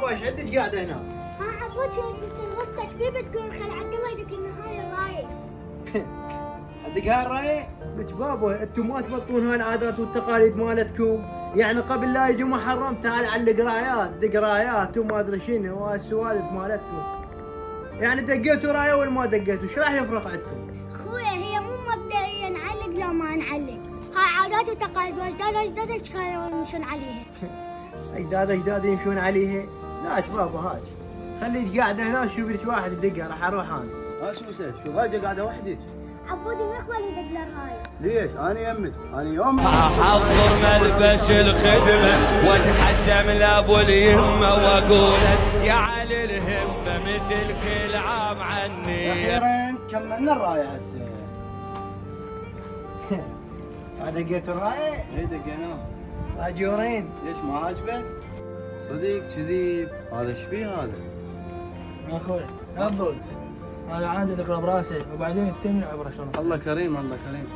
بابا ايش عندك قاعده هنا؟ ها عبود شو اسمه غرفتك في بتقول خل عبد الله يدك النهايه رايق. عندك هاي الراي؟ لك بابا انتم ما تبطون هاي العادات والتقاليد مالتكم، يعني قبل لا يجي محرم تعال على القرايات دقرايات وما ادري شنو وهاي السوالف مالتكم. يعني دقيتوا رايه ولا ما دقيتوا، ايش راح يفرق عندكم؟ اخويا هي مو مبدئيا نعلق لو ما نعلق، هاي عادات وتقاليد واجداد اجدادك كانوا يمشون عليها. اجداد يمشون عليها؟ لا بابا هاج خليك قاعده هنا شوف لك واحد يدقها راح اروح انا. ها شو سويت؟ شو راجع قاعده وحدك؟ عبودي ما يقبل يدق للرايه. ليش؟ انا يمك، انا يوم احضر ملبس الخدمه واتحشم لابو اليمه واقول يا علي الهمه مثل كل عام عني. اخيرا كملنا الرايه هسه. دقيتوا الرايه؟ اي دقيناه. اجورين. ليش ما عاجبك؟ صديق كذيب، هذا ايش فيه هذا؟ يا اخوي لا تضوج، انا عادي اقرا براسي وبعدين يفتني عبره شلون. الله كريم الله كريم.